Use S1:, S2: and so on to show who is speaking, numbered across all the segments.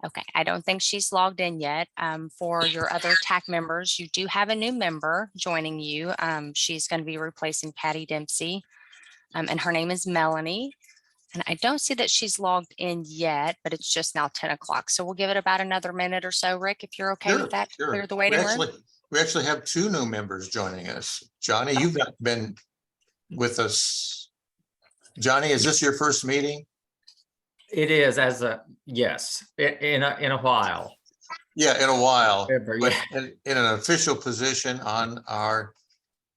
S1: Okay, I don't think she's logged in yet. For your other TAC members, you do have a new member joining you. She's going to be replacing Patty Dempsey, and her name is Melanie. And I don't see that she's logged in yet, but it's just now 10 o'clock. So we'll give it about another minute or so, Rick, if you're okay with that.
S2: Sure.
S1: Clear the waiting room.
S2: We actually have two new members joining us. Johnny, you've not been with us. Johnny, is this your first meeting?
S3: It is, yes, in a while.
S2: Yeah, in a while.
S3: Yeah.
S2: But in an official position on our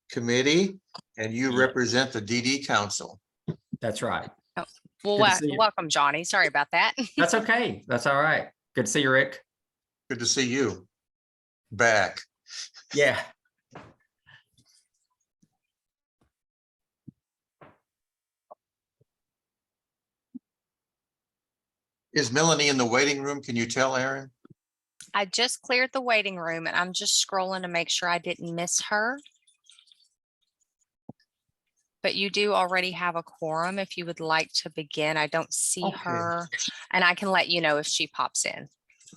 S2: committee, and you represent the DD Council.
S3: That's right.
S1: Well, welcome, Johnny. Sorry about that.
S3: That's okay. That's all right. Good to see you, Rick.
S2: Good to see you back.
S3: Yeah.
S2: Is Melanie in the waiting room? Can you tell, Aaron?
S1: I just cleared the waiting room and I'm just scrolling to make sure I didn't miss her. But you do already have a quorum if you would like to begin. I don't see her, and I can let you know if she pops in.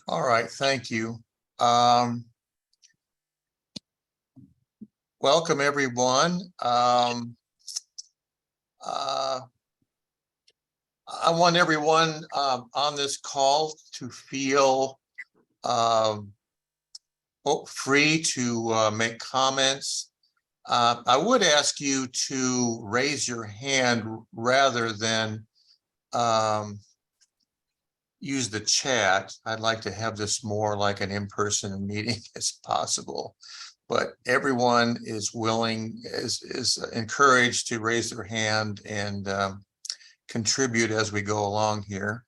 S2: All right, thank you. Welcome, everyone. I want everyone on this call to feel free to make comments. I would ask you to raise your hand rather than use the chat. I'd like to have this more like an in-person meeting as possible, but everyone is encouraged to raise their hand and contribute as we go along here.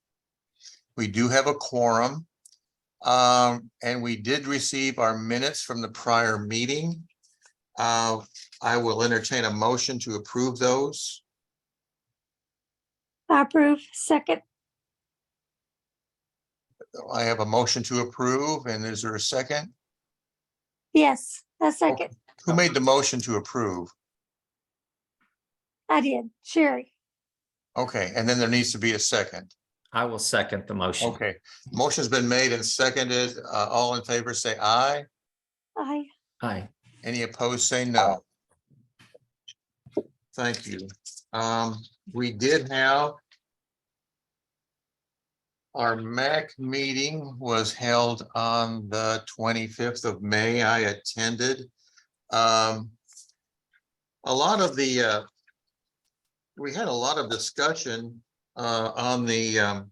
S2: We do have a quorum, and we did receive our minutes from the prior meeting. I will entertain a motion to approve those.
S4: I approve. Second.
S2: I have a motion to approve, and is there a second?
S4: Yes, a second.
S2: Who made the motion to approve?
S4: I did. Sherry.
S2: Okay, and then there needs to be a second.
S3: I will second the motion.
S2: Okay, motion's been made and seconded. All in favor say aye.
S4: Aye.
S3: Aye.
S2: Any opposed say no. Thank you. We did have our MAC meeting was held on the 25th of May. I attended. A lot of the we had a lot of discussion on the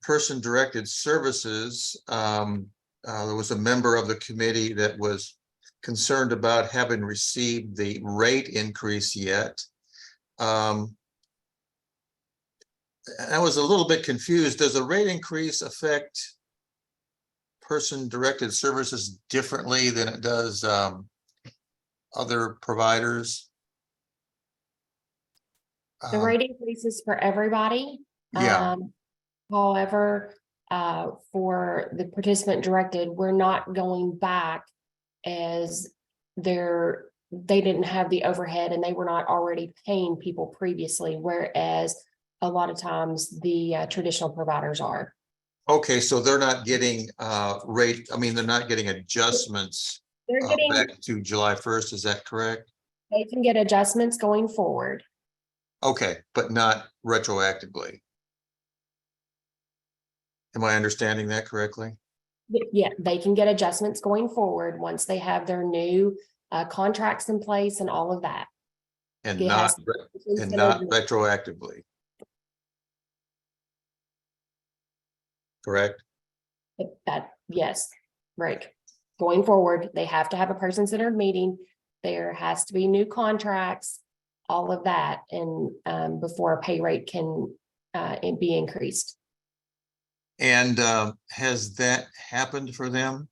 S2: person-directed services. There was a member of the committee that was concerned about having received the rate increase yet. I was a little bit confused. Does a rate increase affect person-directed services differently than it does other providers?
S5: The rate increases for everybody.
S2: Yeah.
S5: However, for the participant directed, we're not going back as they didn't have the overhead and they were not already paying people previously, whereas a lot of times the traditional providers are.
S2: Okay, so they're not getting rate. I mean, they're not getting adjustments.
S5: They're getting
S2: back to July 1st. Is that correct?
S5: They can get adjustments going forward.
S2: Okay, but not retroactively. Am I understanding that correctly?
S5: Yeah, they can get adjustments going forward once they have their new contracts in place and all of that.
S2: And
S5: It
S2: not
S5: has-
S2: not retroactively. Correct?
S5: Yes, right. Going forward, they have to have a person-centered meeting. There has to be new contracts, all of that, and before a pay rate can be increased.
S2: And has that happened for them?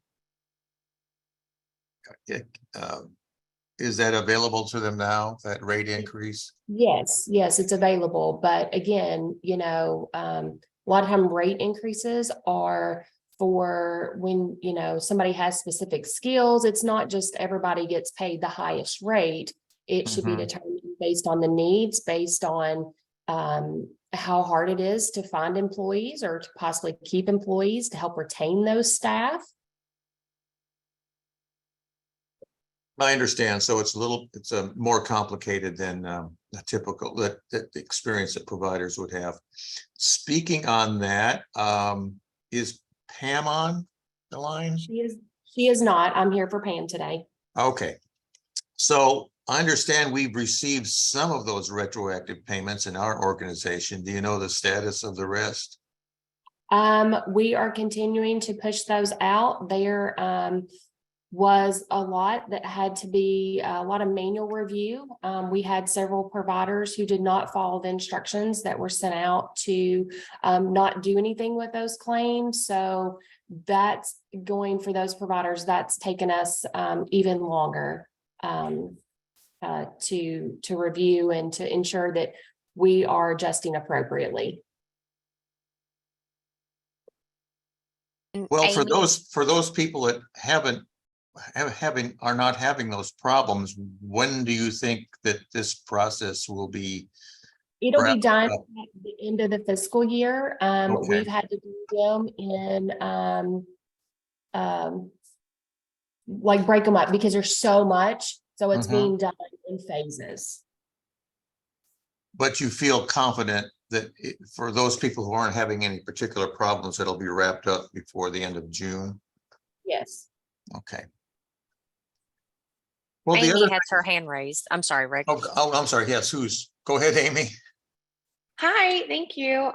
S2: Is that available to them now, that rate increase?
S5: Yes, it's available. But again, a lot of time rate increases are for when, somebody has specific skills. It's not just everybody gets paid the highest rate. It should be determined based on the needs, based on how hard it is to find employees or to possibly keep employees to help retain those staff.
S2: I understand. So it's a more complicated than a typical, that the experience that providers would have. Speaking on that, is Pam on the line?
S5: She is not. I'm here for Pam today.
S2: Okay. So I understand we've received some of those retroactive payments in our organization. Do you know the status of the rest?
S5: We are continuing to push those out. There was a lot that had to be a lot of manual review. We had several providers who did not follow the instructions that were sent out to not do anything with those claims. So that's going for those providers. That's taken us even longer to review and to ensure that we are adjusting appropriately.
S1: And
S2: Well, for
S1: Amy,
S2: those people that are not having those problems, when do you think that this process will be?
S5: It'll be
S2: wrapped
S5: done
S2: up?
S5: at the end of the fiscal year.
S2: Okay.
S5: We've had to do them in like break them up because there's so much. So it's
S2: Mhm.
S5: being done in phases.
S2: But you feel confident that for those people who aren't having any particular problems, it'll be wrapped up before the end of June?
S5: Yes.
S2: Okay. Well, the
S1: Amy
S2: other,
S1: has her hand raised. I'm sorry, Rick.
S2: I'm sorry. Yes, go ahead, Amy.
S6: Hi, thank you.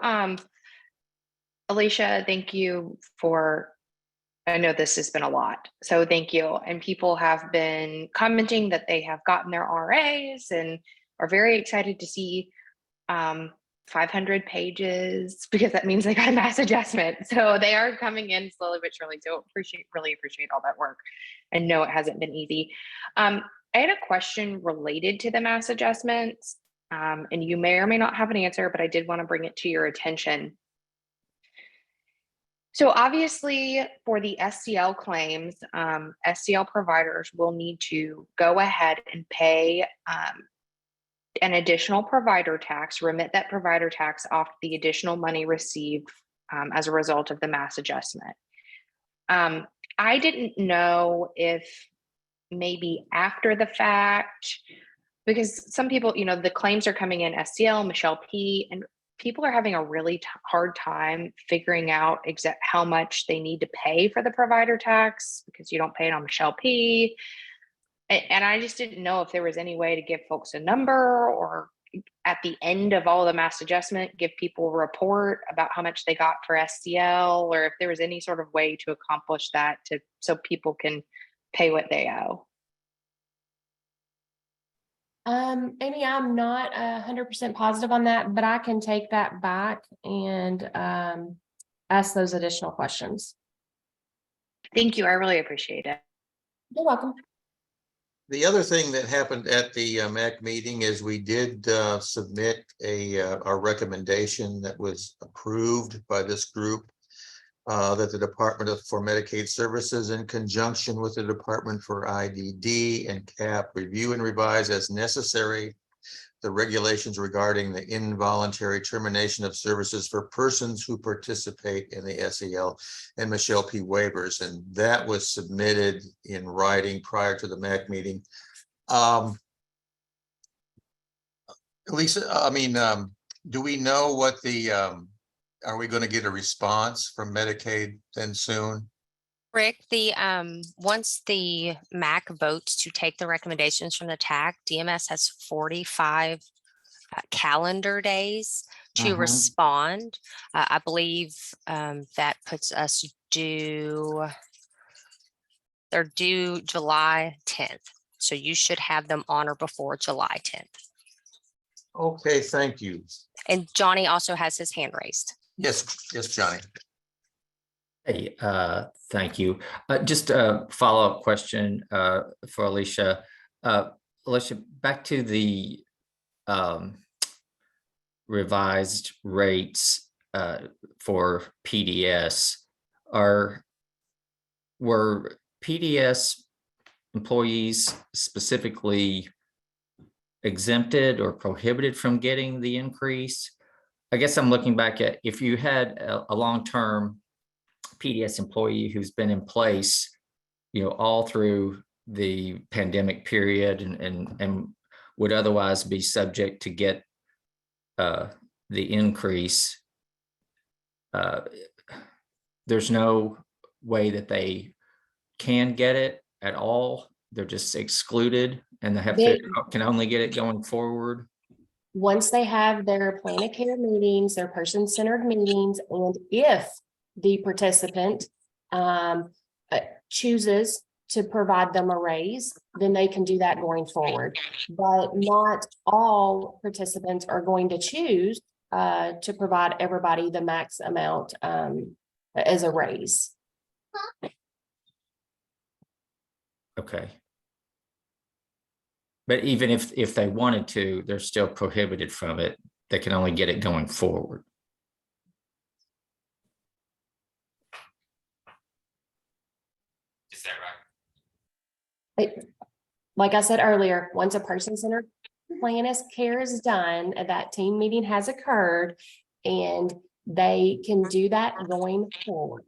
S6: Alicia, thank you for, I know this has been a lot, so thank you. And people have been commenting that they have gotten their RAs and are very excited to see 500 pages because that means they got a mass adjustment. So they are coming in slowly but surely. So really appreciate all that work. And no, it hasn't been easy. I had a question related to the mass adjustments. And you may or may not have an answer, but I did want to bring it to your attention. So obviously for the SCL claims, SCL providers will need to go ahead and pay an additional provider tax, remit that provider tax off the additional money received as a result of the mass adjustment. I didn't know if maybe after the fact, because some people, the claims are coming in SCL, Michelle P, and people are having a really hard time figuring out how much they need to pay for the provider tax because you don't pay it on Michelle P. And I just didn't know if there was any way to give folks a number or at the end of all the mass adjustment, give people a report about how much they got for SCL, or if there was any sort of way to accomplish that so people can pay what they owe.
S5: Amy, I'm not 100% positive on that, but I can take that back and ask those additional questions.
S6: Thank you. I really appreciate it.
S5: You're welcome.
S2: The other thing that happened at the MAC meeting is we did submit our recommendation that was approved by this group, that the Department for Medicaid Services, in conjunction with the Department for IDD and CAP, review and revise as necessary the regulations regarding the involuntary termination of services for persons who participate in the SEL and Michelle P waivers. And that was submitted in writing prior to the MAC meeting. Lisa, do we know what are we going to get a response from Medicaid then soon?
S1: Rick, once the MAC votes to take the recommendations from the TAC, DMS has 45 calendar days to respond. I believe that puts us they're due July 10th. So you should have them on or before July 10th.
S2: Okay, thank you.
S1: And Johnny also has his hand raised.
S2: Yes, Johnny.
S3: Hey, thank you. Just a follow-up question for Alicia. Alicia, back to the revised rates for PDS. Were PDS employees specifically exempted or prohibited from getting the increase? I guess I'm looking back at if you had a long-term PDS employee who's been in place, all through the pandemic period and would otherwise be subject to get the increase. There's no way that they can get it at all. They're just excluded and can only get it going forward.
S5: Once they have their plan of care meetings, their person-centered meetings, and if the participant chooses to provide them a raise, then they can do that going forward. But not all participants are going to choose to provide everybody the max amount as a raise.
S3: Okay. But even if they wanted to, they're still prohibited from it. They can only get it going forward. Is that right?
S5: Like I said earlier, once a person-centered plan of care is done, that team meeting has occurred, and they can do that going forward.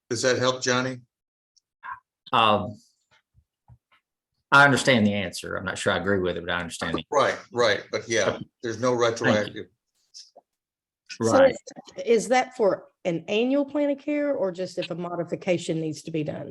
S2: Does that help, Johnny?
S3: I understand the answer. I'm not sure I agree with it, but I understand it.
S2: Right. But yeah, there's no retroactive.
S7: So
S3: Right.
S7: is that for an annual plan of care or just if a modification needs to be done?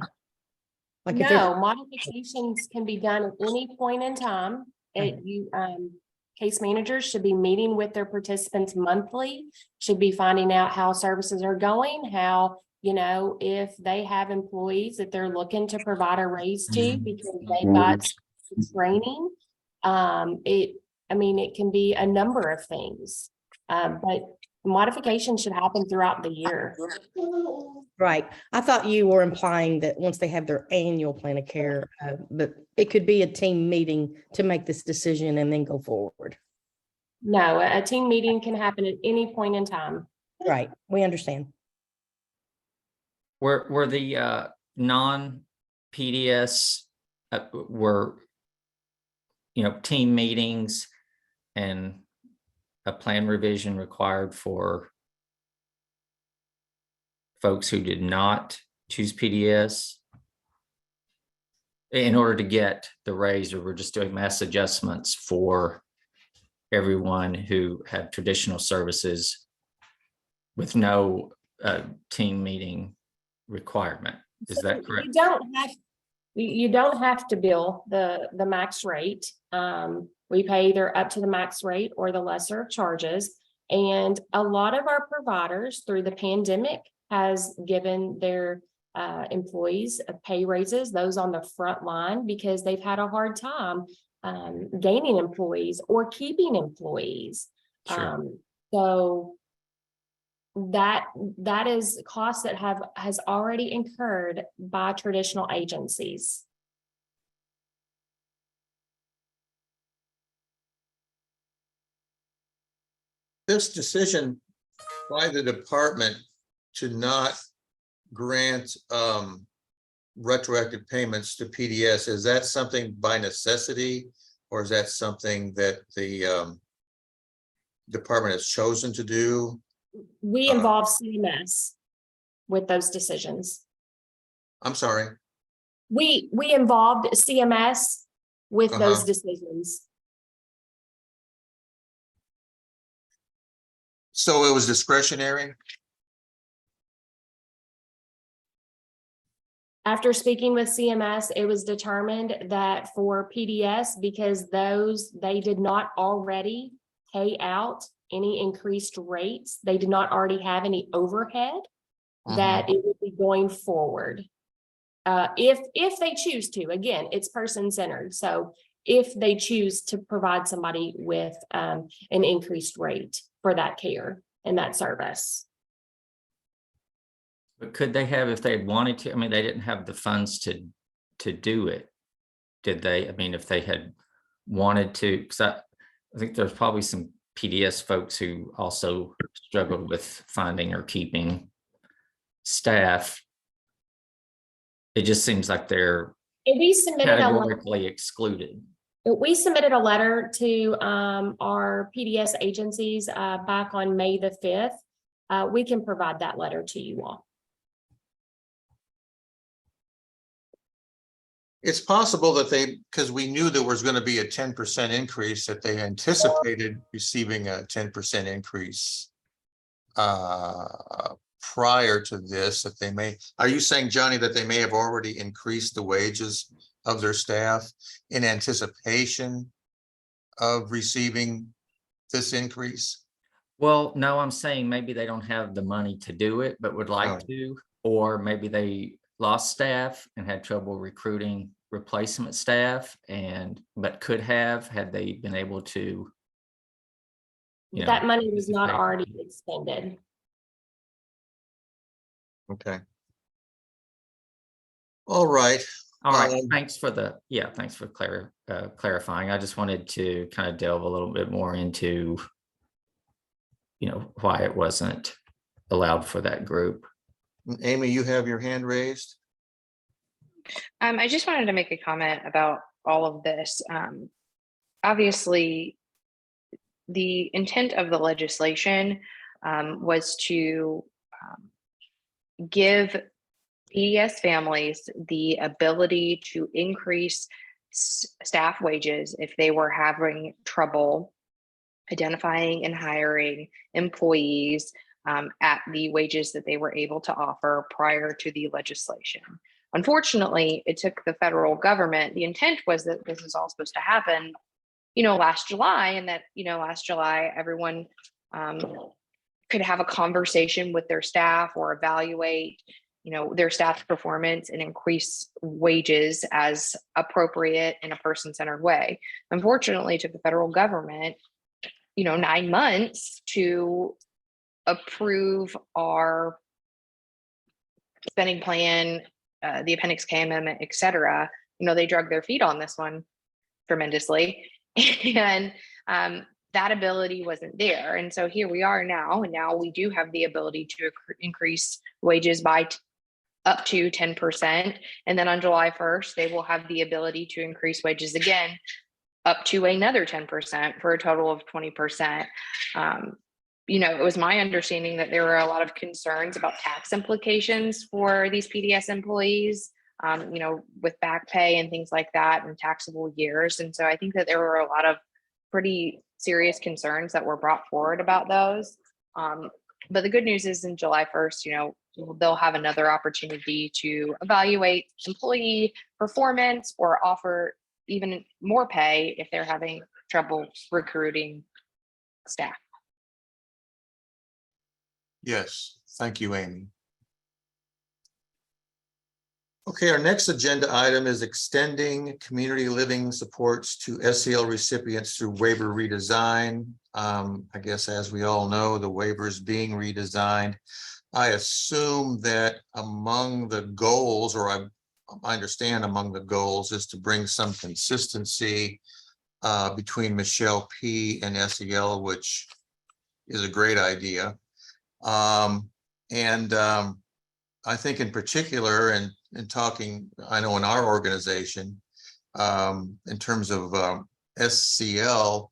S7: Like if there's,
S5: No, modifications can be done at any point in time. Case managers should be meeting with their participants monthly, should be finding out how services are going, how, if they have employees that they're looking to provide a raise to because they've got some training. It can be a number of things, but modification should happen throughout the year.
S7: right. I thought you were implying that once they have their annual plan of care, but it could be a team meeting to make this decision and then go forward.
S5: No, a team meeting can happen at any point in time.
S7: Right. We understand.
S3: Were the non-PDS were team meetings and a plan revision required for folks who did not choose PDS in order to get the raise, or we're just doing mass adjustments for everyone who had traditional services with no team meeting requirement? Is that correct?
S5: You don't have to bill the max rate. We pay either up to the max rate or the lesser charges. And a lot of our providers through the pandemic has given their employees pay raises, those on the front line, because they've had a hard time gaining employees or keeping employees.
S3: Sure.
S5: So that is costs that has already incurred by traditional agencies.
S2: This decision by the department to not grant retroactive payments to PDS, is that something by necessity, or is that something that the department has chosen to do?
S5: We involve CMS with those decisions.
S2: I'm sorry.
S5: We involved CMS with those decisions.
S2: So it was discretionary?
S5: After speaking with CMS, it was determined that for PDS, because they did not already pay out any increased rates, they did not already have any overhead, that it would be going forward. If they choose to, again, it's person-centered. So if they choose to provide somebody with an increased rate for that care and that service.
S3: But could they have, if they had wanted to? I mean, they didn't have the funds to do it, did they? I mean, if they had wanted to, because I think there's probably some PDS folks who also struggled with finding or keeping staff. It just seems like they're
S5: We submitted
S3: categorically excluded.
S5: we submitted a letter to our PDS agencies back on May the 5th. We can provide that letter to you all.
S2: It's possible that because we knew there was going to be a 10% increase, that they anticipated receiving a 10% increase prior to this, that they may, are you saying, Johnny, that they may have already increased the wages of their staff in anticipation of receiving this increase?
S3: Well, no, I'm saying maybe they don't have the money to do it, but would like
S2: Oh.
S3: to, or maybe they lost staff and had trouble recruiting replacement staff but could have, had they been able to.
S5: That money was not
S3: anticipate.
S5: already expended.
S2: Okay. All right.
S3: All right,
S2: Um,
S3: thanks for clarifying. I just wanted to kind of delve a little bit more into, why it wasn't allowed for that group.
S2: Amy, you have your hand raised.
S6: I just wanted to make a comment about all of this. Obviously, the intent of the legislation was to give PDS families the ability to increase staff wages if they were having trouble identifying and hiring employees at the wages that they were able to offer prior to the legislation. Unfortunately, it took the federal government. The intent was that this is all supposed to happen, last July, and that, last July, everyone could have a conversation with their staff or evaluate, their staff's performance and increase wages as appropriate in a person-centered way. Unfortunately, it took the federal government, 9 months to approve our spending plan, the Appendix K amendment, et cetera. They drug their feet on this one tremendously. And that ability wasn't there. And so here we are now, and now we do have the ability to increase wages by up to 10%. And then on July 1st, they will have the ability to increase wages again up to another 10% for a total of 20%. It was my understanding that there were a lot of concerns about tax implications for these PDS employees, with back pay and things like that and taxable years. And so I think that there were a lot of pretty serious concerns that were brought forward about those. But the good news is in July 1st, they'll have another opportunity to evaluate employee performance or offer even more pay if they're having trouble recruiting staff.
S2: Yes, thank you, Amy. Okay, our next agenda item is extending community living supports to SEL recipients through waiver redesign. I guess, as we all know, the waiver is being redesigned. I assume that among the goals, or I understand among the goals, is to bring some consistency between Michelle P. and SEL, which is a great idea. I think in particular, and in talking, I know in our organization, in terms of SCL,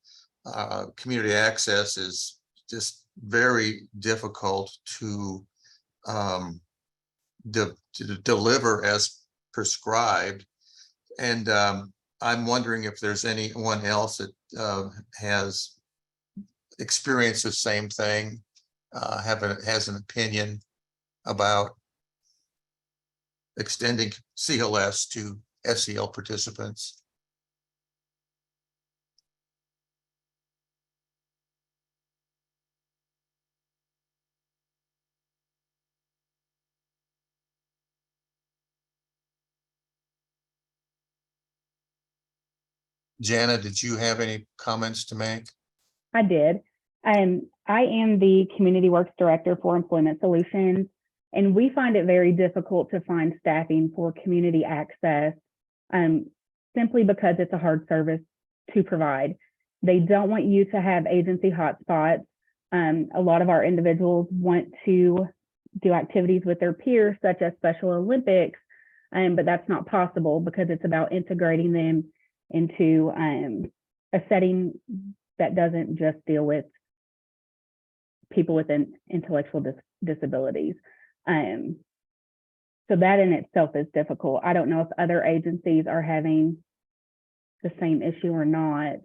S2: community access is just very difficult to deliver as prescribed. And I'm wondering if there's anyone else that has experienced the same thing, has an opinion about extending CLS to SEL participants. Jana, did you have any comments to make?
S8: I did. I am the Community Works Director for Employment Solutions, and we find it very difficult to find staffing for community access simply because it's a hard service to provide. They don't want you to have agency hotspots. A lot of our individuals want to do activities with their peers, such as Special Olympics, but that's not possible because it's about integrating them into a setting that doesn't just deal with people with intellectual disabilities. So that in itself is difficult. I don't know if other agencies are having the same issue or not.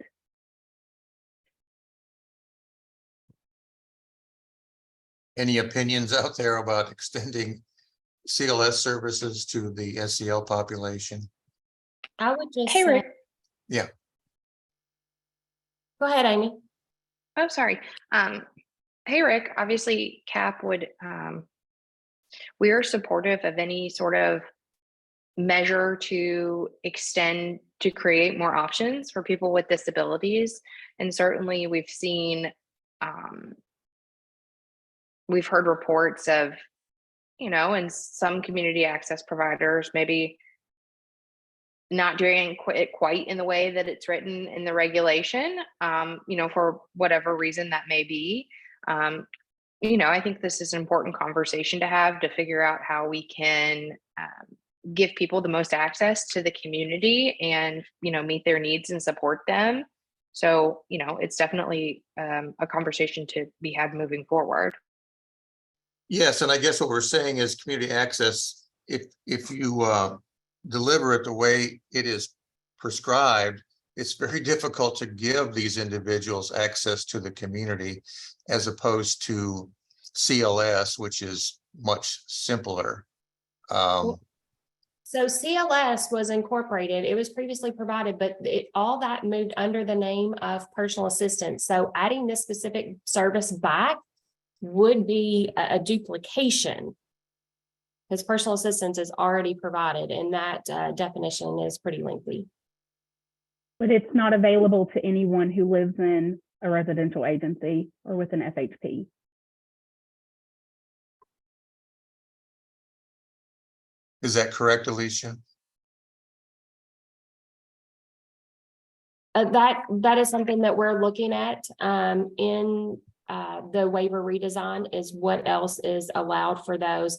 S2: Any opinions out there about extending CLS services to the SEL population?
S5: I would just
S6: Hey,
S5: say,
S6: Rick.
S2: Yeah.
S5: go ahead, Amy.
S6: Oh, sorry. Hey, Rick, obviously CAP would, we are supportive of any sort of measure to extend, to create more options for people with disabilities. And certainly we've seen, we've heard reports of, and some community access providers maybe not doing it quite in the way that it's written in the regulation, for whatever reason that may be. I think this is an important conversation to have to figure out how we can give people the most access to the community and, meet their needs and support them. So, it's definitely a conversation to be had moving forward.
S2: Yes, and I guess what we're saying is community access, if you deliver it the way it is prescribed, it's very difficult to give these individuals access to the community as opposed to CLS, which is much simpler.
S5: So CLS was incorporated. It was previously provided, but all that moved under the name of personal assistance. So adding this specific service back would be a duplication, because personal assistance is already provided, and that definition is pretty lengthy.
S8: But it's not available to anyone who lives in a residential agency or with an FHP.
S2: Is that correct, Alicia?
S5: That is something that we're looking at in the waiver redesign, is what else is allowed for those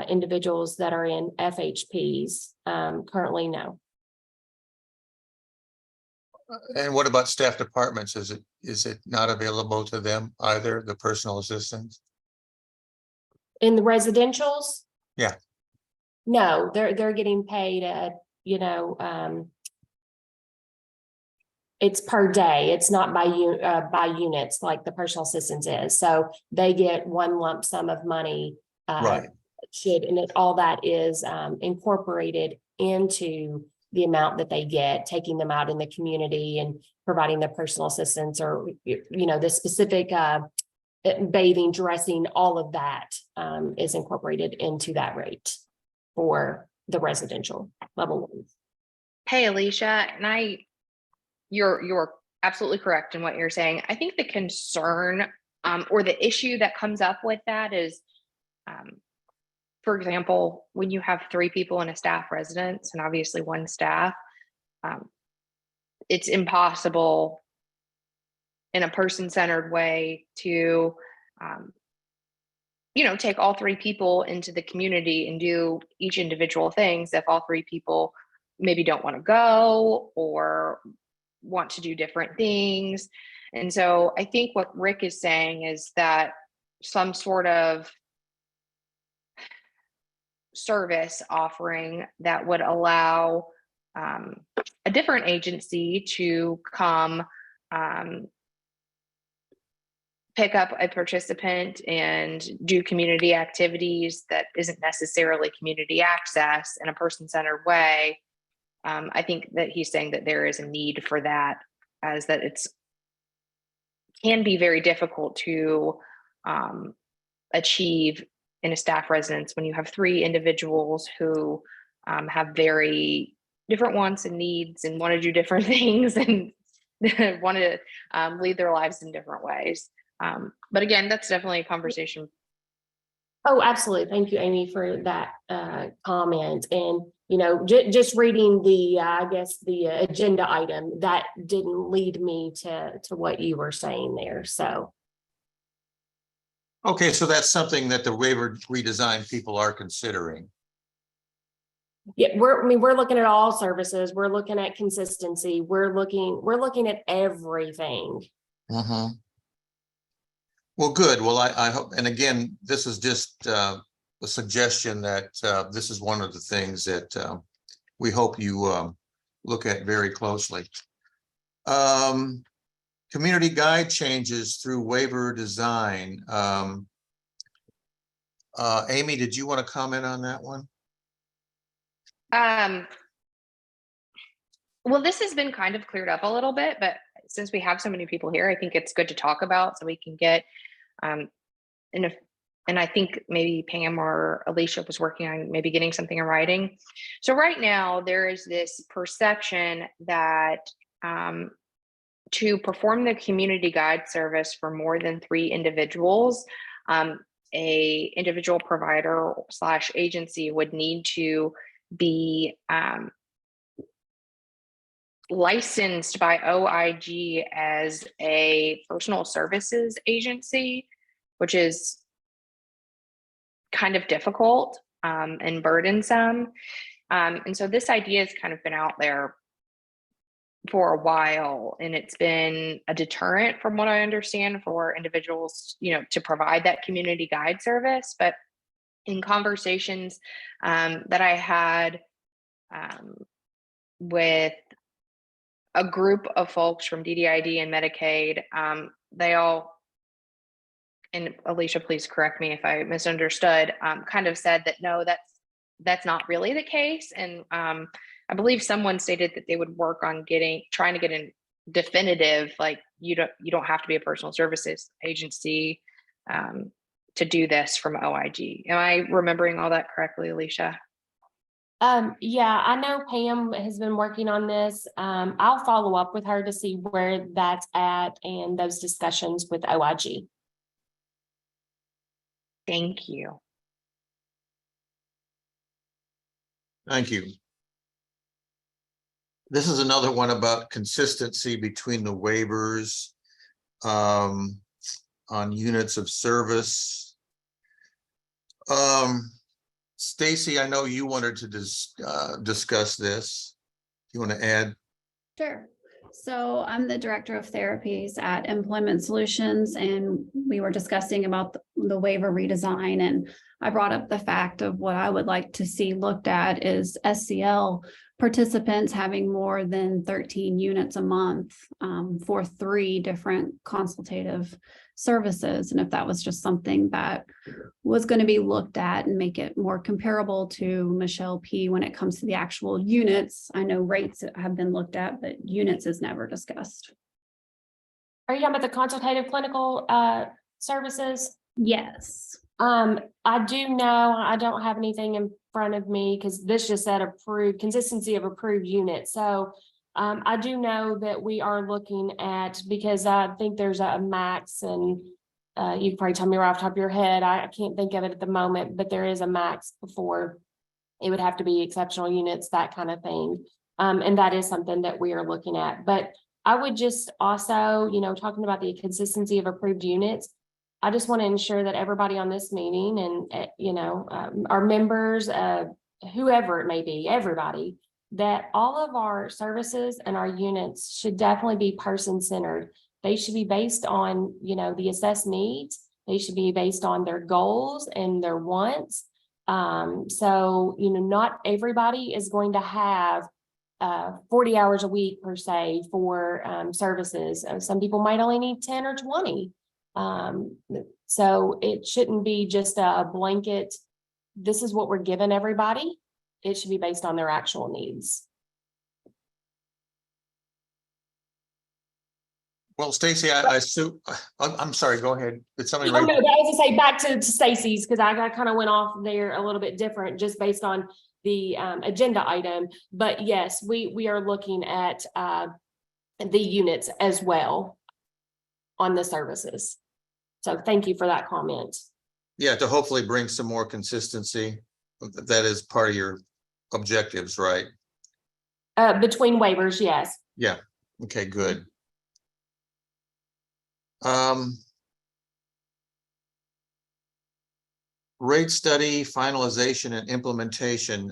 S5: individuals that are in FHPs. Currently, no.
S2: And what about staff departments? Is it not available to them either, the personal assistants?
S5: In the residentials?
S2: Yeah.
S5: No, they're getting paid it's per day. It's not by units like the personal assistance is. So they get one lump sum of money.
S2: Right.
S5: All that is incorporated into the amount that they get, taking them out in the community and providing the personal assistance, or the specific bathing, dressing, all of that is incorporated into that rate for the residential level one.
S6: Hey, Alicia, and you're absolutely correct in what you're saying. I think the concern or the issue that comes up with that is, for example, when you have 3 people in a staff residence and obviously 1 staff, it's impossible in a person-centered way to, take all 3 people into the community and do each individual things if all 3 people maybe don't want to go or want to do different things. And so I think what Rick is saying is that some sort of service offering that would allow a different agency to come pick up a participant and do community activities that isn't necessarily community access in a person-centered way. I think that he's saying that there is a need for that, as that can be very difficult to achieve in a staff residence when you have 3 individuals who have very different wants and needs and want to do different things and want to lead their lives in different ways. But again, that's definitely a conversation.
S5: Oh, absolutely. Thank you, Amy, for that comment. And, just reading the, I guess, the agenda item, that didn't lead me to what you were saying there. So.
S2: Okay, so that's something that the waiver redesign people are considering.
S5: Yeah, we're looking at all services. We're looking at consistency. We're looking at everything.
S2: Mhm. Well, good. Well, I hope, and again, this is just a suggestion that this is one of the things that we hope you look at very closely. Community guide changes through waiver design. Amy, did you want to comment on that one?
S6: Well, this has been kind of cleared up a little bit, but since we have so many people here, I think it's good to talk about so we can get, and I think maybe Pam or Alicia was working on maybe getting something in writing. So right now there is this perception that to perform the community guide service for more than 3 individuals, a individual provider / agency would need to be licensed by OIG as a personal services agency, which is kind of difficult and burdensome. And so this idea has kind of been out there for a while, and it's been a deterrent from what I understand for individuals, to provide that community guide service. But in conversations that I had with a group of folks from DDID and Medicaid, they all, and Alicia, please correct me if I misunderstood, kind of said that no, that's not really the case. And I believe someone stated that they would work on trying to get a definitive, like you don't have to be a personal services agency to do this from OIG. Am I remembering all that correctly, Alicia?
S5: Yeah, I know Pam has been working on this. I'll follow up with her to see where that's at and those discussions with OIG.
S6: Thank you.
S2: Thank you. This is another one about consistency between the waivers on units of service. Stacy, I know you wanted to discuss this. You want to add?
S9: Sure. So I'm the director of therapies at Employment Solutions, and we were discussing about the waiver redesign. And I brought up the fact of what I would like to see looked at is SCL participants having more than 13 units a month for 3 different consultative services. And if that was just something that was going to be looked at and make it more comparable to Michelle P. when it comes to the actual units. I know rates have been looked at, but units is never discussed.
S5: Are you talking about the consultative clinical services?
S9: Yes.
S5: I do know, I don't have anything in front of me because this just said approved, consistency of approved units. So I do know that we are looking at, because I think there's a max, and you can probably tell me right off the top of your head, I can't think of it at the moment, but there is a max before it would have to be exceptional units, that kind of thing. And that is something that we are looking at. But I would just also, talking about the consistency of approved units, I just want to ensure that everybody on this meeting and, our members, whoever it may be, everybody, that all of our services and our units should definitely be person-centered. They should be based on, the assessed needs. They should be based on their goals and their wants. So, not everybody is going to have 40 hours a week per se for services. Some people might only need 10 or 20. So it shouldn't be just a blanket, this is what we're giving everybody. It should be based on their actual needs.
S2: Well, Stacy, I'm sorry, go ahead. Did somebody
S5: Oh,
S2: raise?
S5: no, I was gonna say back to Stacy's, because I kind of went off there a little bit different just based on the agenda item. But yes, we are looking at the units as well on the services. So thank you for that comment.
S2: Yeah, to hopefully bring some more consistency. That is part of your objectives, right?
S5: Between waivers, yes.
S2: Yeah, okay, good. Rate study, finalization and implementation.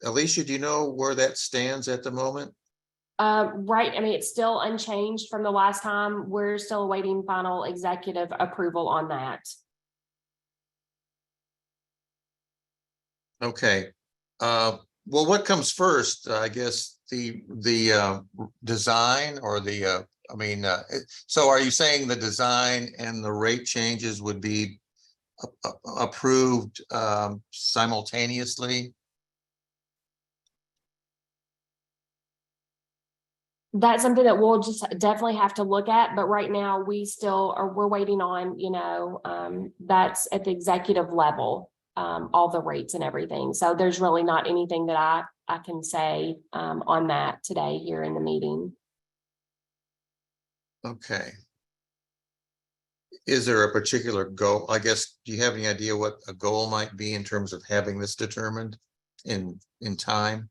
S2: Alicia, do you know where that stands at the moment?
S5: Right, I mean, it's still unchanged from the last time. We're still awaiting final executive approval on that.
S2: Okay. Well, what comes first? I guess the design or the, so are you saying the design and the rate changes would be approved simultaneously?
S5: That's something that we'll just definitely have to look at, but right now we're waiting on, that's at the executive level, all the rates and everything. So there's really not anything that I can say on that today here in the meeting.
S2: Okay. Is there a particular goal? I guess, do you have any idea what a goal might be in terms of having this determined in time?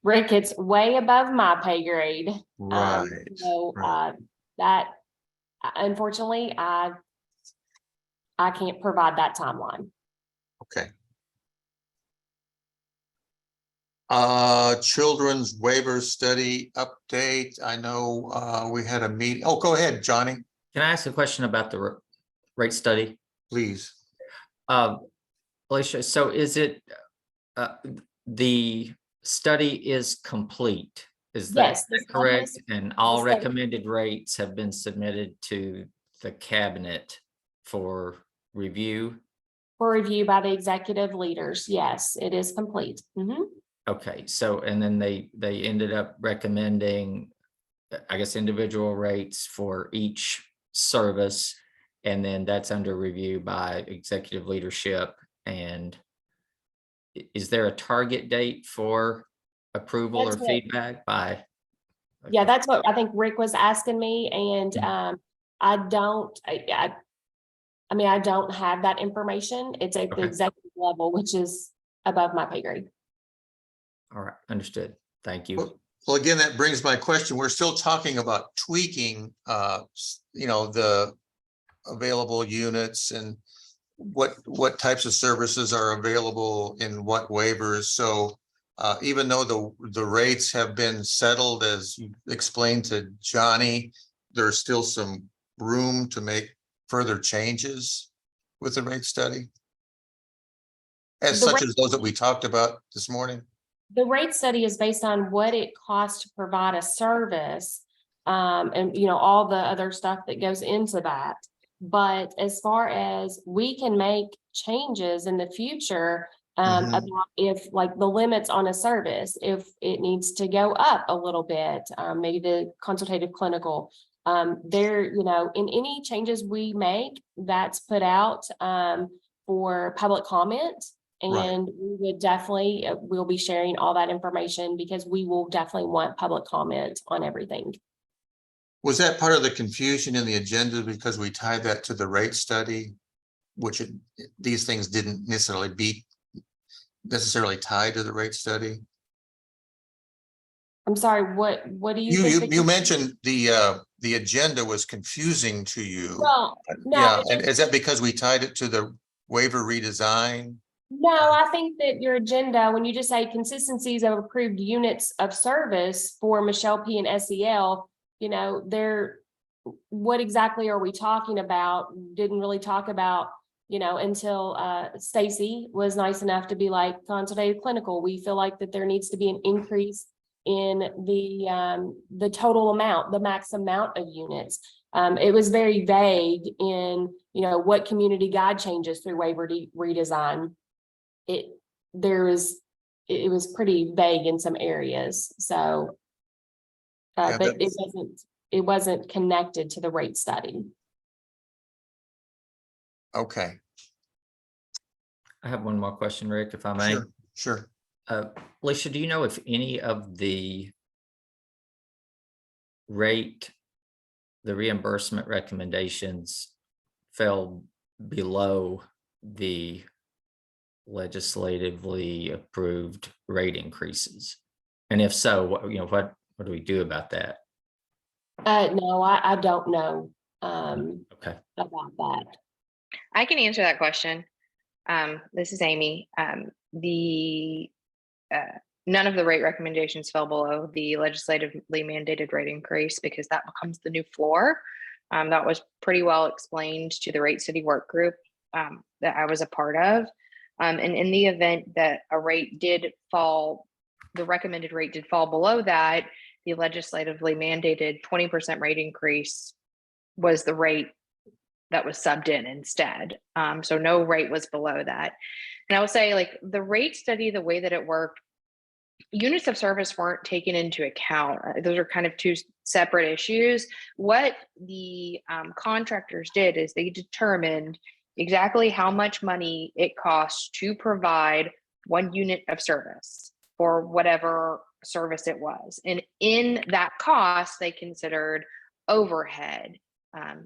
S5: Rick, it's way above my pay grade.
S2: Right.
S5: That unfortunately, I can't provide that timeline.
S2: Okay. Children's waiver study update. I know we had a meeting. Oh, go ahead, Johnny,
S3: Can I ask a question about the rate study?
S2: please.
S3: Alicia, so is it, the study is complete? Is that
S5: Yes, the study
S3: correct?
S5: is-
S3: And all
S5: study-
S3: recommended rates have been submitted to the cabinet for review?
S5: For review by the executive leaders. Yes, it is complete. Mhm.
S3: Okay, so, and then they ended up recommending, I guess, individual rates for each service. And then that's under review by executive leadership. And is there a target date for approval or
S5: That's what-
S3: feedback by?
S5: Yeah, that's what I think Rick was asking me, and I don't have that information. It's at the
S3: Okay.
S5: executive level, which is above my pay grade.
S3: All right, understood. Thank you.
S2: Well, again, that brings my question. We're still talking about tweaking, the available units and what types of services are available in what waivers. So even though the rates have been settled, as you explained to Johnny, there's still some room to make further changes with the rate study, as
S5: The
S2: such
S5: rate-
S2: as those that we talked about this morning.
S5: The rate study is based on what it costs to provide a service, and all the other stuff that goes into that. But as far as we can make changes in the future, about if like the limits on a service, if it needs to go up a little bit, maybe the consultative clinical, in any changes we make, that's put out for public comment.
S2: Right.
S5: And we would definitely, we'll be sharing all that information because we will definitely want public comment on everything.
S2: Was that part of the confusion in the agenda because we tied that to the rate study, which these things didn't necessarily tied to the rate study?
S5: I'm sorry, what do you think?
S2: You mentioned the agenda was confusing to you.
S5: Well, no,
S2: Yeah, and is that because we tied it to the waiver redesign?
S5: no, I think that your agenda, when you just say consistencies of approved units of service for Michelle P and SEL, what exactly are we talking about? Didn't really talk about, until Stacy was nice enough to be like consultative clinical. We feel like that there needs to be an increase in the total amount, the max amount of units. It was very vague in, what community guide changes through waiver redesign. It was pretty vague in some areas, so
S2: Yeah,
S5: but it wasn't connected to the rate study.
S2: Okay,
S3: I have one more question, Rick, if I may.
S2: sure.
S3: Alicia, do you know if any of the reimbursement recommendations fell below the legislatively approved rate increases? And if so, what do we do about that?
S5: No, I don't know
S3: Okay.
S5: about that.
S6: I can answer that question. This is Amy. None of the rate recommendations fell below the legislatively mandated rate increase because that becomes the new floor. That was pretty well explained to the rate study work group that I was a part of. And in the event that a rate did fall, the recommended rate did fall below that, the legislatively mandated 20% rate increase was the rate that was subbed in instead. So no rate was below that. And I will say, like, the rate study, the way that it worked, units of service weren't taken into account. Those are kind of two separate issues. What the contractors did is they determined exactly how much money it costs to provide one unit of service for whatever service it was. And in that cost, they considered overhead,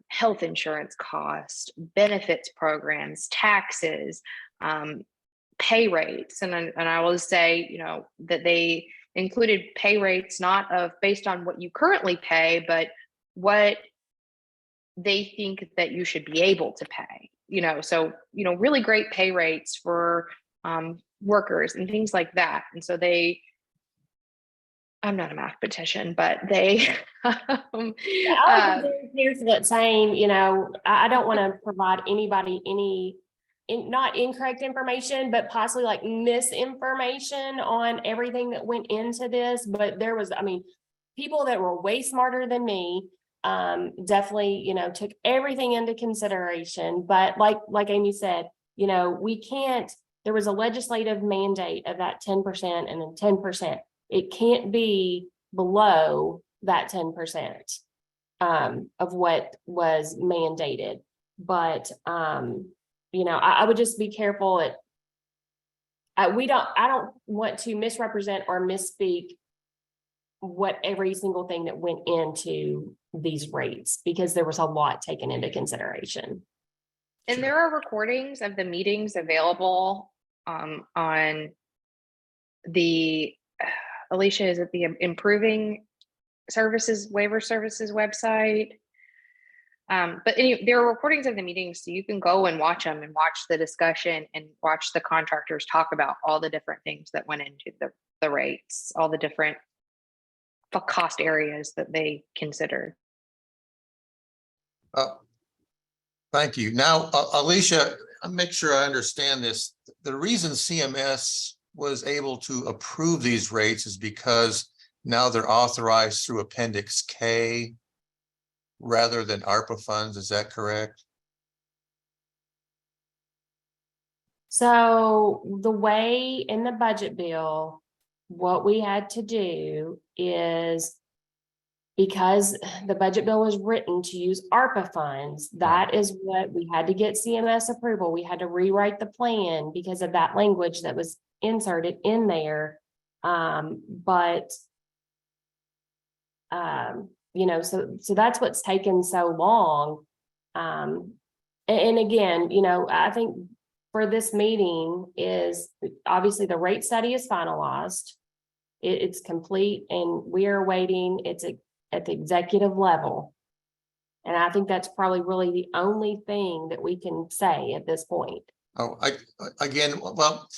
S6: health insurance cost, benefits programs, taxes, pay rates. And I will say, you know, that they included pay rates not of based on what you currently pay, but what they think that you should be able to pay. You know, so, you know, really great pay rates for workers and things like that. And so I'm not a mathematician, but they
S5: I was very careful at saying, you know, I don't want to provide anybody not incorrect information, but possibly like misinformation on everything that went into this. But there was, I mean, people that were way smarter than me, definitely, you know, took everything into consideration. But like Amy said, you know, we can't, there was a legislative mandate of that 10% and then 10%. It can't be below that 10% of what was mandated. But you know, I would just be careful. I don't want to misrepresent or misspeak what every single thing that went into these rates, because there was a lot taken into consideration.
S6: And there are recordings of the meetings available on the Alicia, is it the Improving Services Waiver Services website? But there are recordings of the meetings, so you can go and watch them and watch the discussion and watch the contractors talk about all the different things that went into the rates, all the different cost areas that they considered.
S2: Thank you. Now, Alicia, I'll make sure I understand this. The reason CMS was able to approve these rates is because now they're authorized through Appendix K rather than ARPA funds. Is that correct?
S5: So the way in the budget bill, what we had to do is, because the budget bill was written to use ARPA funds, that is what we had to get CMS approval. We had to rewrite the plan because of that language that was inserted in there. You know, so that's what's taken so long. And again, you know, I think for this meeting is obviously the rate study is finalized. It's complete, and we are waiting. It's at the executive level. And I think that's probably really the only thing that we can say at this point.
S2: Oh, again, well,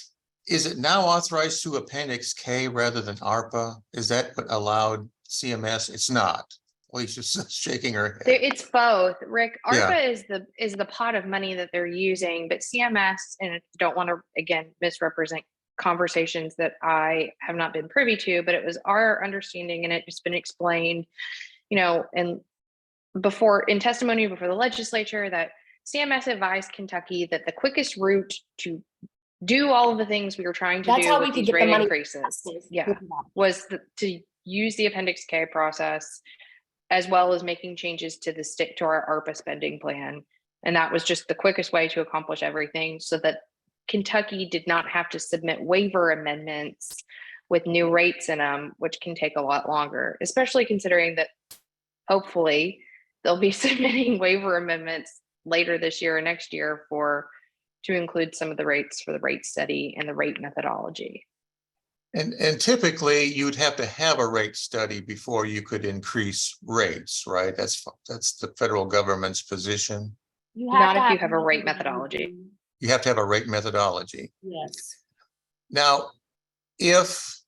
S2: is it now authorized through Appendix K rather than ARPA? Is that what allowed CMS? It's not. Alicia's shaking her head.
S6: It's both, Rick. ARPA is the pot of money that they're using, but CMS, and I don't want to again misrepresent conversations that I have not been privy to, but it was our understanding, and it's been explained, you know, and in testimony before the legislature, that CMS advised Kentucky that the quickest route to do all of the things we were trying to do with these rate increases, was to use the Appendix K process, as well as making changes to our ARPA spending plan. And that was just the quickest way to accomplish everything, so that Kentucky did not have to submit waiver amendments with new rates in them, which can take a lot longer, especially considering that hopefully they'll be submitting waiver amendments later this year or next year to include some of the rates for the rate study and the rate methodology.
S2: And typically you'd have to have a rate study before you could increase rates, right? That's the federal government's position.
S6: Not if you have a rate methodology.
S2: You have to have a rate methodology.
S5: Yes.
S2: Now, if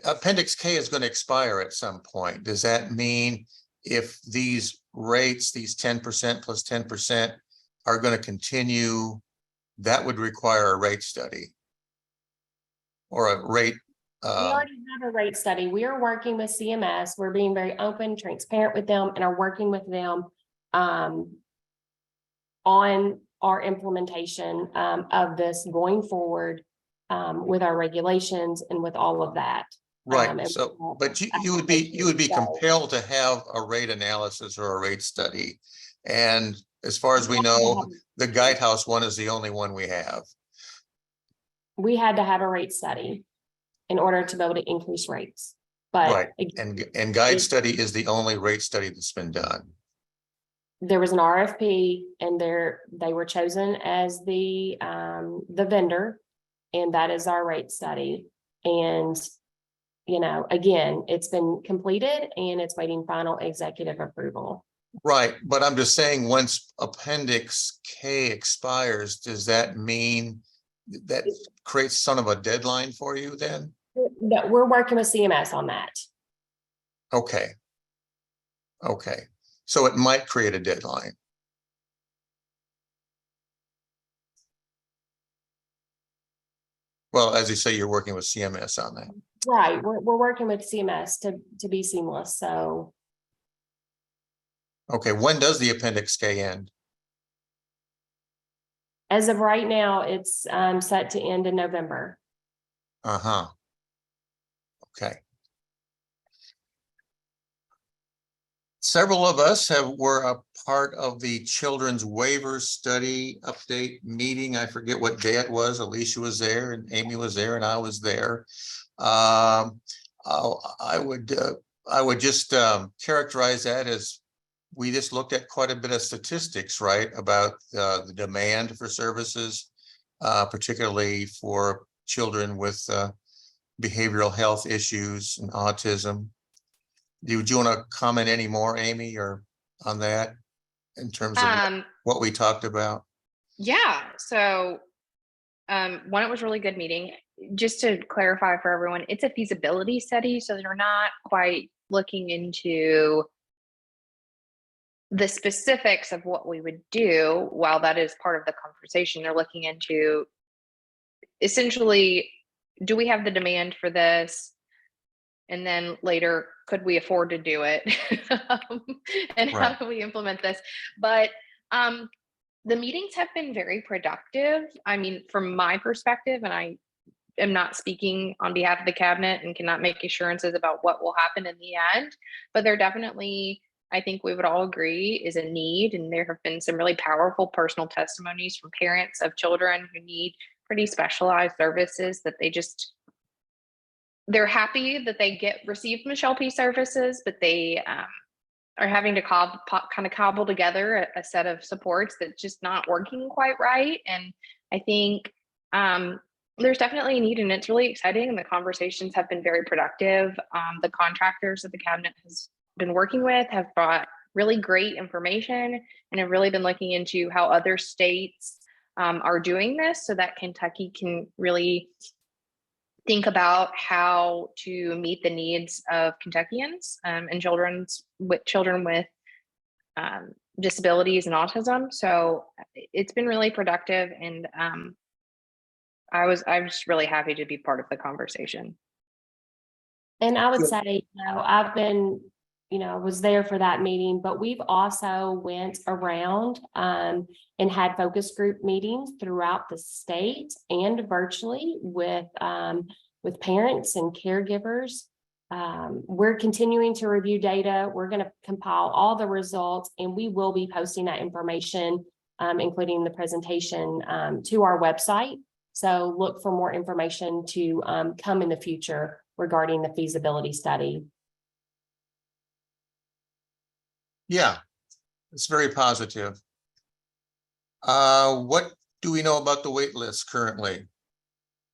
S2: Appendix K is going to expire at some point, does that mean if these rates, these 10% plus 10% are going to continue, that would require a rate study? Or a rate,
S5: We already have a rate study. We are working with CMS. We're being very open, transparent with them, and are working with them on our implementation of this going forward with our regulations and with all of that.
S2: right,
S5: and
S2: so, but you would be compelled to have a rate analysis or a rate study. And as far as we know, the Guidehouse one is the only one we have.
S5: We had to have a rate study in order to be able to increase rates. But
S2: Right, and Guide Study is the only rate study that's been done.
S5: there was an RFP and they were chosen as the vendor, and that is our rate study. And, you know, again, it's been completed and it's waiting final executive approval.
S2: Right, but I'm just saying, once Appendix K expires, does that mean that creates some of a deadline for you then?
S5: No, we're working with CMS on that.
S2: Okay. Okay, so it might create a deadline. Well, as you say, you're working with CMS on that.
S5: Right, we're working with CMS to be seamless, so.
S2: Okay, when does the Appendix K end?
S5: As of right now, it's set to end in November.
S2: Uh-huh. Okay. Several of us were a part of the Children's Waiver Study Update meeting. I forget what day it was. Alicia was there and Amy was there and I was there. I would just characterize that as we just looked at quite a bit of statistics, right, about the demand for services, particularly for children with behavioral health issues and autism. Do you want to comment any more, Amy, or on that in terms of what we talked about?
S6: Yeah, so one, it was a really good meeting. Just to clarify for everyone, it's a feasibility study, so they're not quite looking into the specifics of what we would do. While that is part of the conversation, they're looking into essentially, do we have the demand for this? And then later, could we afford to do it? And how
S2: Right.
S6: do we implement this? But the meetings have been very productive. I mean, from my perspective, and I am not speaking on behalf of the cabinet and cannot make assurances about what will happen in the end, but there definitely, I think we would all agree, is a need. And there have been some really powerful personal testimonies from parents of children who need pretty specialized services that they're happy that they receive Michelle P services, but they are having to kind of cobble together a set of supports that's just not working quite right. And I think there's definitely a need, and it's really exciting. And the conversations have been very productive. The contractors that the cabinet has been working with have brought really great information and have really been looking into how other states are doing this, so that Kentucky can really think about how to meet the needs of Kentuckians and children with disabilities and autism. So it's been really productive, and I was really happy to be part of the conversation.
S5: And I would say, I've been, was there for that meeting, but we've also went around and had focus group meetings throughout the state and virtually with parents and caregivers. We're continuing to review data. We're going to compile all the results, and we will be posting that information, including the presentation, to our website. So look for more information to come in the future regarding the feasibility study.
S2: Yeah, it's very positive. What do we know about the wait list currently?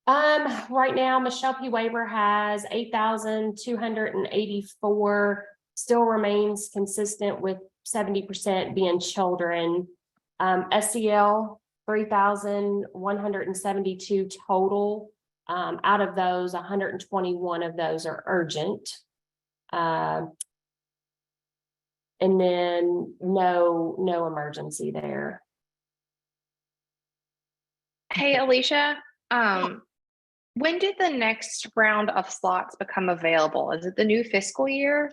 S5: Right now, Michelle P. Waiver has 8,284, still remains consistent with 70% being children. SCL, 3,172 total. Out of those, 121 of those are urgent. And then no emergency there.
S6: Hey, Alicia, when did the next round of slots become available? Is it the new fiscal year?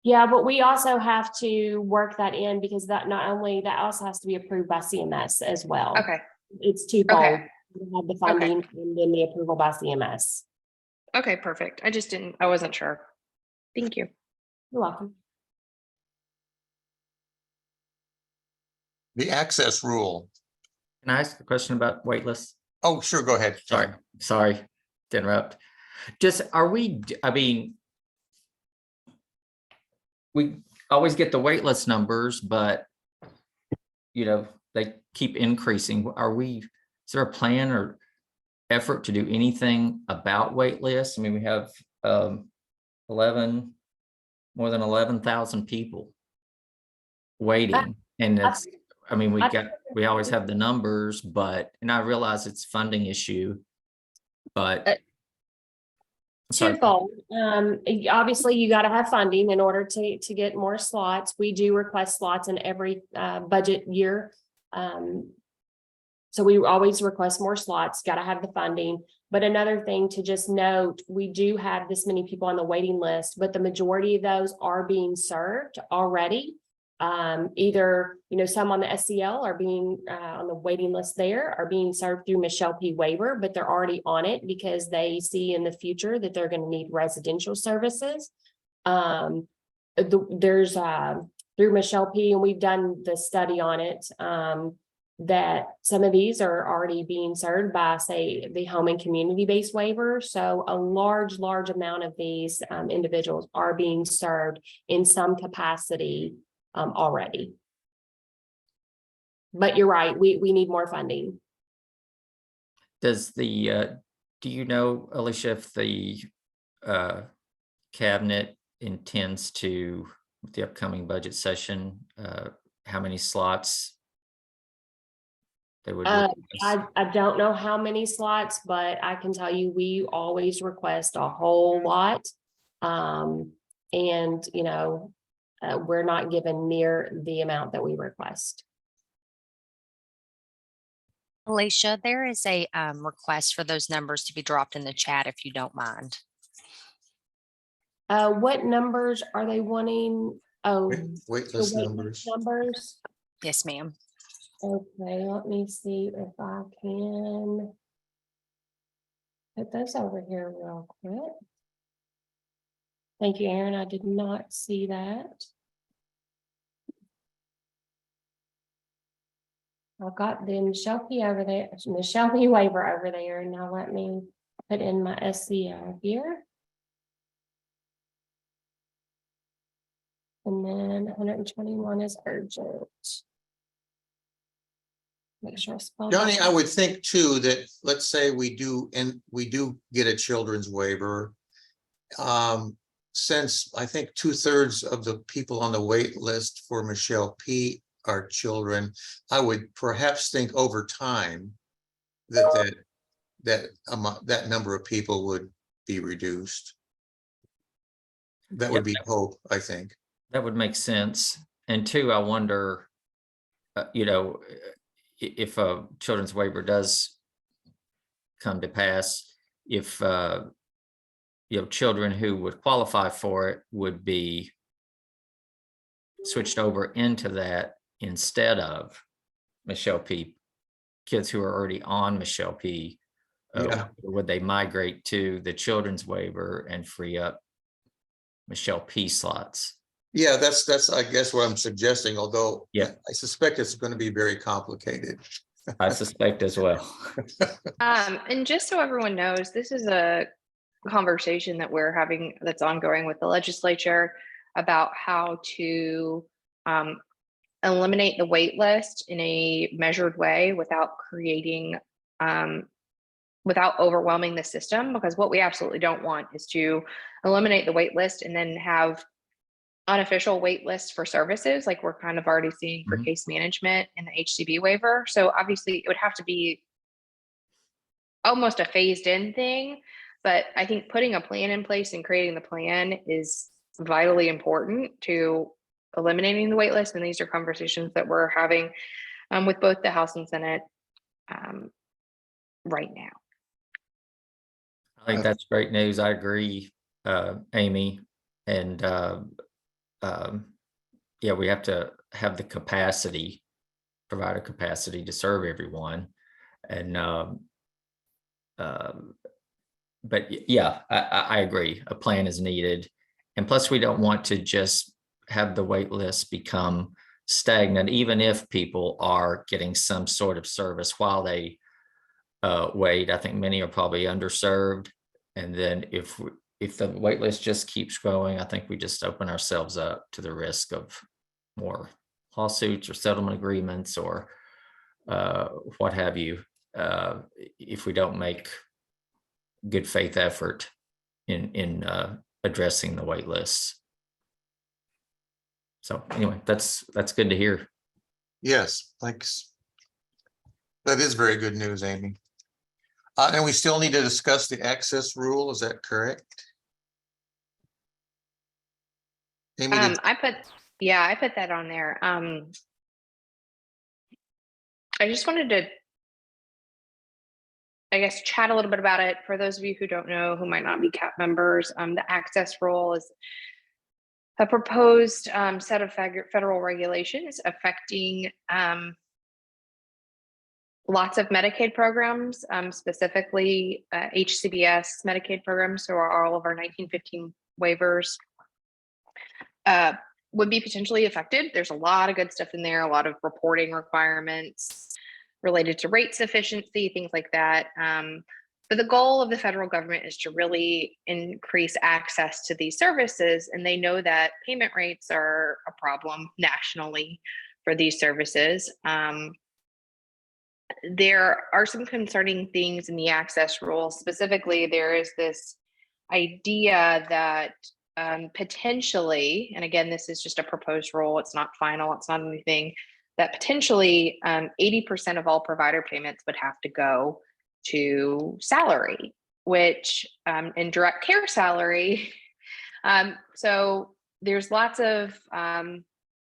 S5: Yeah, but we also have to work that in because that also has to be approved by CMS as well.
S6: Okay,
S5: It's twofold.
S6: Okay.
S5: We have the funding and then the approval by CMS.
S6: okay, perfect. I wasn't sure. Thank you.
S5: You're welcome.
S2: The access rule.
S3: Can I ask a question about waitlists?
S2: Oh, sure, go ahead.
S3: Sorry to interrupt. Just we always get the wait list numbers, but they keep increasing. Is there a plan or effort to do anything about wait lists? I mean, we have more than 11,000 people waiting, and it's, I mean, we always have the numbers, and I realize it's a funding issue, but
S5: Twofold. Obviously, you got to have funding in order to get more slots. We do request slots in every budget year. So we always request more slots, got to have the funding. But another thing to just note, we do have this many people on the waiting list, but the majority of those are being served already. Either, some on the SCL are being on the waiting list there, are being served through Michelle P. waiver, but they're already on it because they see in the future that they're going to need residential services. There's through Michelle P. and we've done the study on it, that some of these are already being served by, say, the home and community-based waiver. So a large amount of these individuals are being served in some capacity already. But you're right, we need more funding.
S3: does do you know, Alicia, if the cabinet intends to, with the upcoming budget session, how many slots they would request?
S5: I don't know how many slots, but I can tell you we always request a whole lot. And we're not given near the amount that we request.
S1: Alicia, there is a request for those numbers to be dropped in the chat if you don't mind.
S5: What numbers are they wanting? Oh,
S2: Waitlist numbers.
S5: numbers.
S1: Yes, ma'am.
S5: Okay, let me see if I can put those over here real quick. Thank you, Aaron. I did not see that. I've got the Michelle P over there, Michelle P waiver over there. Now let me put in my SCL here. And then 121 is urgent. Make sure I spell
S2: Johnny,
S5: that.
S2: I would think too that, let's say we do get a children's waiver. Since I think 2/3 of the people on the wait list for Michelle P are children, I would perhaps think over time that number of people would be reduced. That would be hope, I think.
S3: That would make sense. And two, I wonder, if a children's waiver does come to pass, if children who would qualify for it would be switched over into that instead of Michelle P. Kids who are already on Michelle P. Would they migrate to the children's waiver and free up Michelle P. slots?
S2: Yeah, that's I guess what I'm suggesting, although
S3: Yeah,
S2: I suspect it's going to be very complicated.
S3: I suspect as well.
S6: And just so everyone knows, this is a conversation that we're having that's ongoing with the legislature about how to eliminate the wait list in a measured way without creating without overwhelming the system, because what we absolutely don't want is to eliminate the wait list and then have unofficial wait list for services, like we're kind of already seeing for
S3: Mhm.
S6: case management and the HCB waiver. So obviously it would have to be almost a phased in thing, but I think putting a plan in place and creating the plan is vitally important to eliminating the wait list. And these are conversations that we're having with both the House and Senate right now.
S3: I think that's great news. I agree, Amy. And yeah, we have to have the capacity, provider capacity to serve everyone. And but yeah, I agree. A plan is needed. And plus, we don't want to just have the wait list become stagnant, even if people are getting some sort of service while they wait. I think many are probably underserved. And then if the wait list just keeps growing, I think we just open ourselves up to the risk of more lawsuits or settlement agreements or what have you, if we don't make good faith effort in addressing the wait lists. So anyway, that's good to hear.
S2: Yes, thanks. That is very good news, Amy. And we still need to discuss the access rule. Is that correct? Amy,
S6: I put that on there. I just wanted to, I guess, chat a little bit about it. For those of you who don't know, who might not be CAP members, the access rule is a proposed set of federal regulations affecting lots of Medicaid programs, specifically HCBS Medicaid programs. So all of our 1915 waivers would be potentially affected. There's a lot of good stuff in there, a lot of reporting requirements related to rate sufficiency, things like that. But the goal of the federal government is to really increase access to these services. And they know that payment rates are a problem nationally for these services. There are some concerning things in the access rule. Specifically, there is this idea that potentially, and again, this is just a proposed rule, it's not final, it's not anything, that potentially 80% of all provider payments would have to go to salary, which in direct care salary. So there's lots of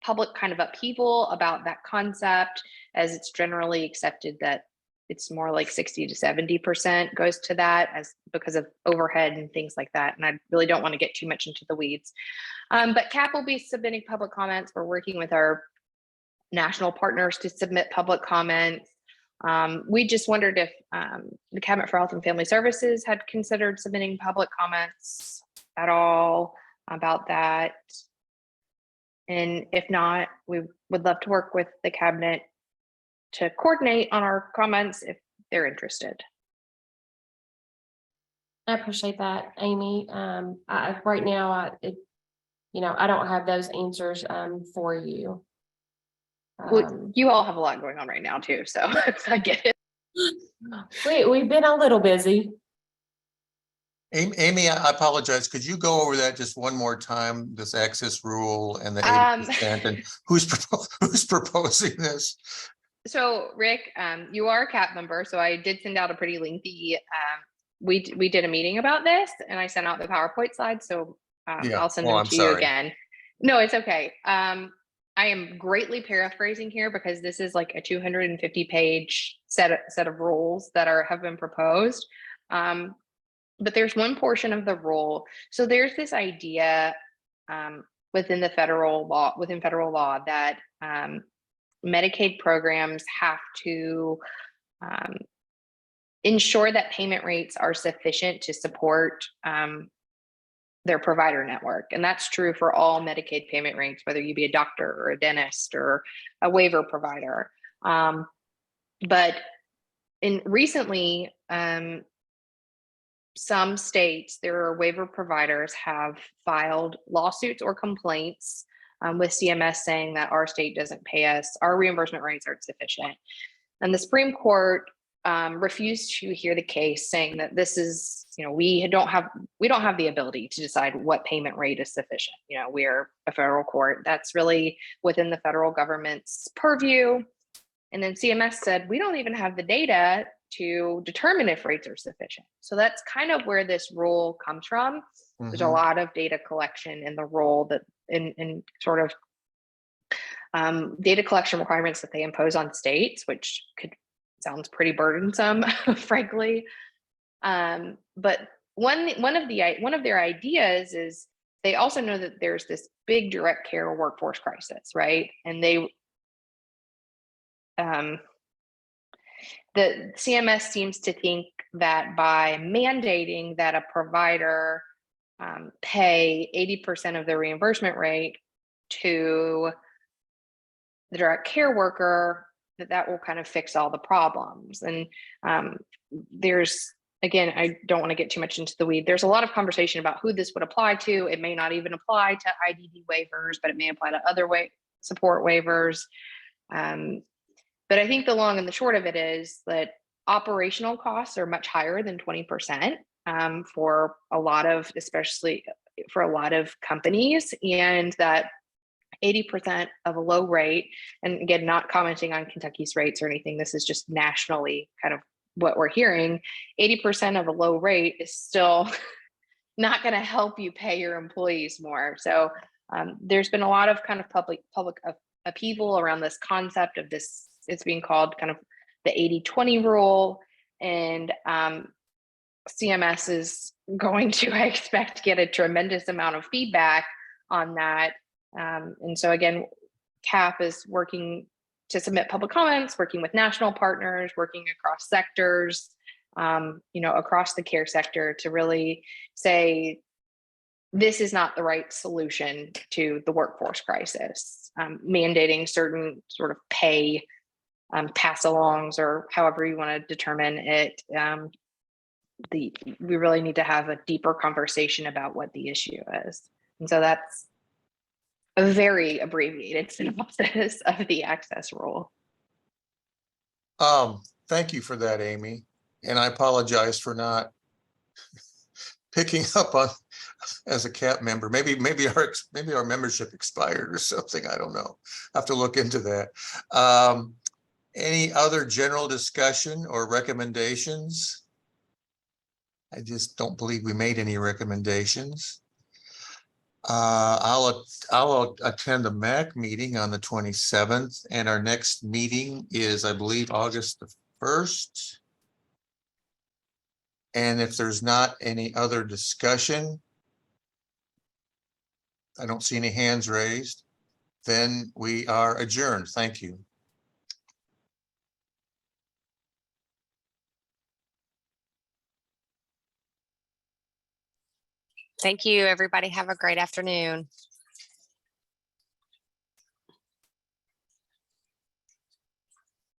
S6: public kind of upheaval about that concept, as it's generally accepted that it's more like 60 to 70% goes to that as because of overhead and things like that. And I really don't want to get too much into the weeds. But CAP will be submitting public comments. We're working with our national partners to submit public comments. We just wondered if the Cabinet for Health and Family Services had considered submitting public comments at all about that. And if not, we would love to work with the Cabinet to coordinate on our comments if they're interested.
S5: I appreciate that, Amy. Right now, I don't have those answers for you.
S6: Well, you all have a lot going on right now too, so I get it.
S5: We've been a little busy.
S2: Amy, I apologize. Could you go over that just one more time, this access rule and the 80%, and who's proposing this?
S6: So Rick, you are a CAP member, so I did send out a pretty lengthy, we did a meeting about this and I sent out the PowerPoint slides. So I'll send them to you again. No, it's okay. I am greatly paraphrasing here because this is like a 250-page set of rules that have been proposed. But there's one portion of the rule. So there's this idea within federal law that Medicaid programs have to ensure that payment rates are sufficient to support their provider network. And that's true for all Medicaid payment rates, whether you be a doctor or a dentist or a waiver provider. But recently, some states, their waiver providers have filed lawsuits or complaints with CMS saying that our state doesn't pay us, our reimbursement rates aren't sufficient. And the Supreme Court refused to hear the case, saying that this is, we don't have the ability to decide what payment rate is sufficient. We're a federal court. That's really within the federal government's purview. And then CMS said, we don't even have the data to determine if rates are sufficient. So that's kind of where this rule comes from. There's a lot of data collection in the rule that in sort of data collection requirements that they impose on states, which sounds pretty burdensome, frankly. But one of their ideas is they also know that there's this big direct care workforce crisis, right? And the CMS seems to think that by mandating that a provider pay 80% of the reimbursement rate to the direct care worker, that will kind of fix all the problems. And again, I don't want to get too much into the weed. There's a lot of conversation about who this would apply to. It may not even apply to IDD waivers, but it may apply to other support waivers. But I think the long and the short of it is that operational costs are much higher than 20% for a lot of, especially for a lot of companies, and that 80% of a low rate, and again, not commenting on Kentucky's rates or anything, this is just nationally kind of what we're hearing, 80% of a low rate is still not going to help you pay your employees more. So there's been a lot of kind of public upheaval around this concept of this. It's being called kind of the 80-20 rule. And CMS is going to, I expect, get a tremendous amount of feedback on that. And so again, CAP is working to submit public comments, working with national partners, working across sectors, across the care sector to really say, this is not the right solution to the workforce crisis. Mandating certain sort of pay pass-alongs, or however you want to determine it. We really need to have a deeper conversation about what the issue is. And so that's a very abbreviated synopsis of the access rule.
S2: Thank you for that, Amy. And I apologize for not picking up on, as a CAP member, maybe our membership expired or something. I don't know. I have to look into that. Any other general discussion or recommendations? I just don't believe we made any recommendations. I'll attend the MAC meeting on the 27th, and our next meeting is, I believe, August the 1st. And if there's not any other discussion, I don't see any hands raised, then we are adjourned. Thank you.
S1: Thank you, everybody. Have a great afternoon.